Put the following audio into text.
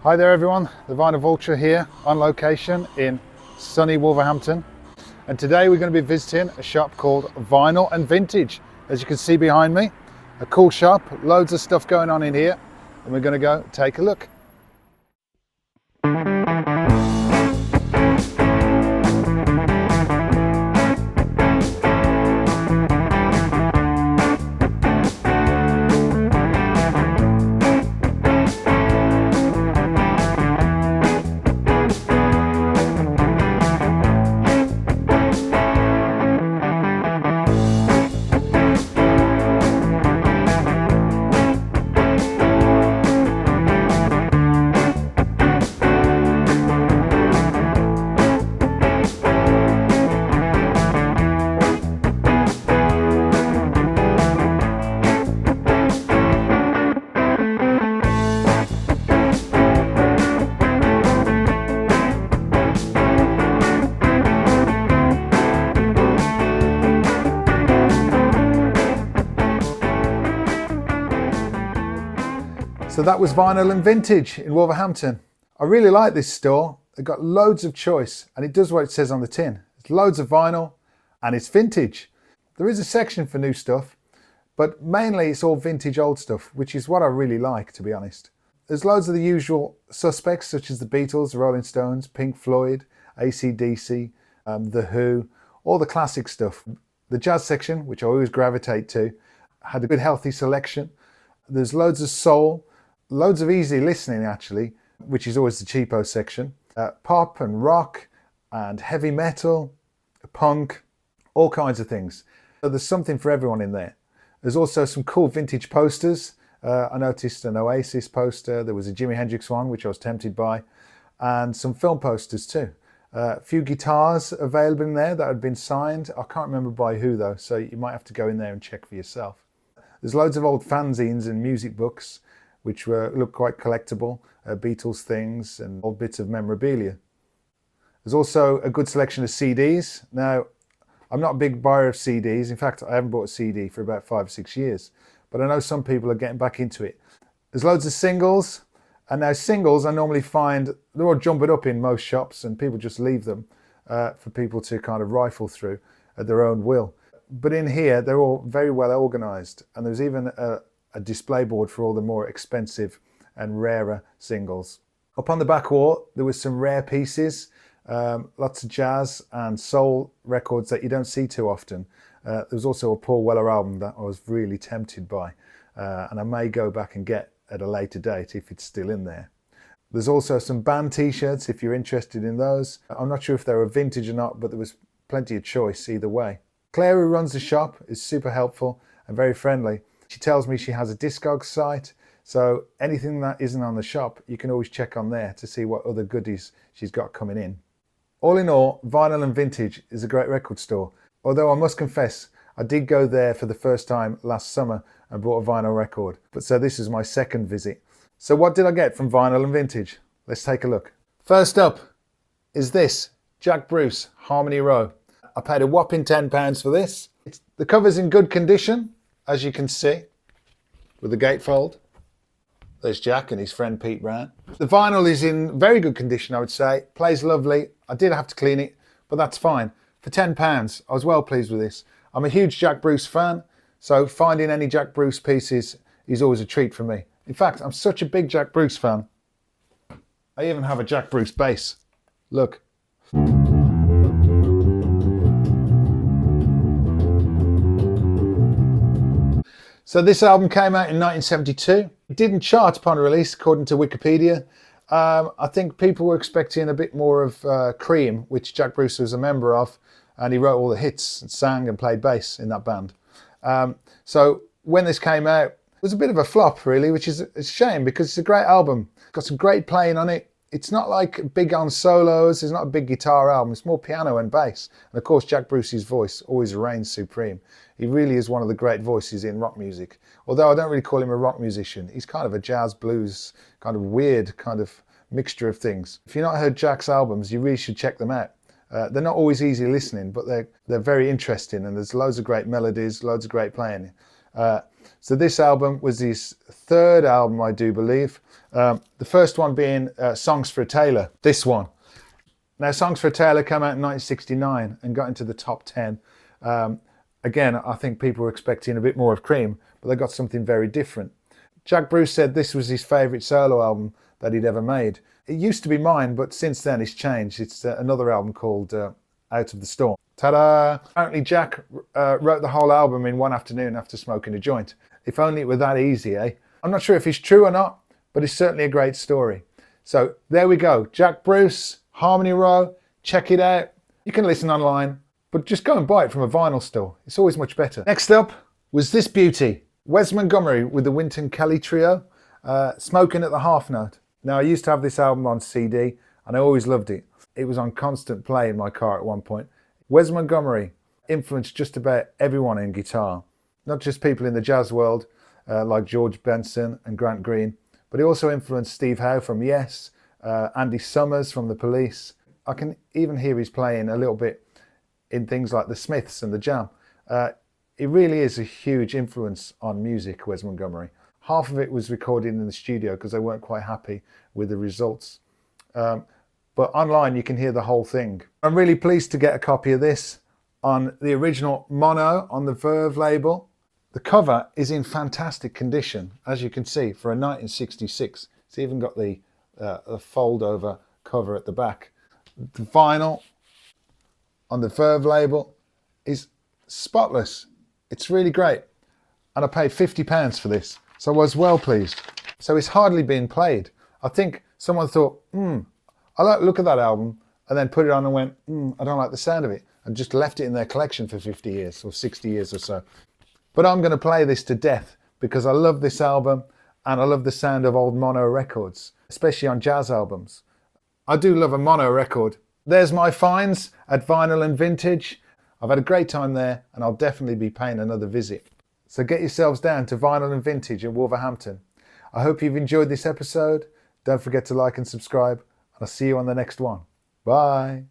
Hi there everyone, the Vinyl Vulture here on location in sunny Wolverhampton, and today we're going to be visiting a shop called Vinyl and Vintage. As you can see behind me, a cool shop, loads of stuff going on in here, and we're going to go take a look. So that was Vinyl and Vintage in Wolverhampton. I really like this store. They've got loads of choice and it does what it says on the tin. It's loads of vinyl and it's vintage. There is a section for new stuff, but mainly it's all vintage old stuff, which is what I really like, to be honest. There's loads of the usual suspects such as the Beatles, the Rolling Stones, Pink Floyd, AC/DC, The Who, all the classic stuff. The jazz section, which I always gravitate to, had a good healthy selection. There's loads of soul. Loads of easy listening actually, which is always the cheapo section. Pop and rock and heavy metal, punk, all kinds of things. So there's something for everyone in there. There's also some cool vintage posters. I noticed an Oasis poster, there was a Jimi Hendrix one, which I was tempted by, and some film posters too. A few guitars available in there that had been signed. I can't remember by who though, so you might have to go in there and check for yourself. There's loads of old fanzines and music books, which look quite collectible, Beatles things and old bits of memorabilia. There's also a good selection of CDs. Now, I'm not a big buyer of CDs. In fact, I haven't bought a CD for about 5 or 6 years, but I know some people are getting back into it. There's loads of singles, and now singles I normally find, they're all jumbled up in most shops and people just leave them for people to kind of rifle through at their own will. But in here, they're all very well organized, and there's even a display board for all the more expensive and rarer singles. Up on the back wall there was some rare pieces, lots of jazz and soul records that you don't see too often. There was also a Paul Weller album that I was really tempted by, and I may go back and get at a later date if it's still in there. There's also some band t-shirts if you're interested in those. I'm not sure if they were vintage or not, but there was plenty of choice either way. Claire, who runs the shop, is super helpful and very friendly. She tells me she has a Discogs site, so anything that isn't on the shop, you can always check on there to see what other goodies she's got coming in. All in all, Vinyl and Vintage is a great record store, although I must confess, I did go there for the first time last summer and bought a vinyl record, but so this is my second visit. So what did I get from Vinyl and Vintage? Let's take a look. First up is this, Jack Bruce Harmony Row. I paid a whopping £10 for this. The cover's in good condition, as you can see, with the gatefold. There's Jack and his friend Pete Brown. The vinyl is in very good condition, I would say. Plays lovely. I did have to clean it, but that's fine. For £10, I was well pleased with this. I'm a huge Jack Bruce fan, so finding any Jack Bruce pieces is always a treat for me. In fact, I'm such a big Jack Bruce fan, I even have a Jack Bruce bass. Look. So this album came out in 1972. It didn't chart upon release, according to Wikipedia. I think people were expecting a bit more of Cream, which Jack Bruce was a member of, and he wrote all the hits and sang and played bass in that band. So when this came out, it was a bit of a flop, really, which is a shame because it's a great album. It's got some great playing on it. It's not like big on solos, it's not a big guitar album, it's more piano and bass. And of course Jack Bruce's voice always reigns supreme. He really is one of the great voices in rock music. Although I don't really call him a rock musician, he's kind of a jazz blues, kind of weird kind of mixture of things. If you've not heard Jack's albums, you really should check them out. They're not always easy listening, but they're very interesting, and there's loads of great melodies, loads of great playing. So this album was his third album, I do believe. The first one being Songs for a Tailor, this one. Now, Songs for a Tailor came out in 1969 and got into the top 10. Again, I think people were expecting a bit more of Cream, but they got something very different. Jack Bruce said this was his favourite solo album that he'd ever made. It used to be mine, but since then it's changed. It's another album called Out of the Storm. Ta-da! Apparently Jack wrote the whole album in one afternoon after smoking a joint. If only it were that easy, eh? I'm not sure if it's true or not, but it's certainly a great story. So there we go. Jack Bruce, Harmony Row, check it out. You can listen online, but just go and buy it from a vinyl store. It's always much better. Next up was this beauty. Wes Montgomery with the Wynton Kelly Trio, Smoking at the Half Note. Now, I used to have this album on CD, and I always loved it. It was on constant play in my car at one point. Wes Montgomery influenced just about everyone in guitar, not just people in the jazz world like George Benson and Grant Green, but he also influenced Steve Howe from Yes, Andy Summers from The Police. I can even hear he's playing a little bit in things like The Smiths and The Jam. It really is a huge influence on music, Wes Montgomery. Half of it was recorded in the studio because they weren't quite happy with the results. But online you can hear the whole thing. I'm really pleased to get a copy of this on the original mono on the Verve label. The cover is in fantastic condition, as you can see, for a 1966. It's even got the fold over cover at the back. The vinyl on the Verve label is spotless. It's really great. And I paid £50 for this, so I was well pleased. So it's hardly been played. I think someone thought, I like the look of that album, and then put it on and went, I don't like the sound of it, and just left it in their collection for 50 years or 60 years or so. But I'm going to play this to death because I love this album and I love the sound of old mono records, especially on jazz albums. I do love a mono record. There's my finds at Vinyl and Vintage. I've had a great time there and I'll definitely be paying another visit. So get yourselves down to Vinyl and Vintage in Wolverhampton. I hope you've enjoyed this episode. Don't forget to like and subscribe, and I'll see you on the next one. Bye.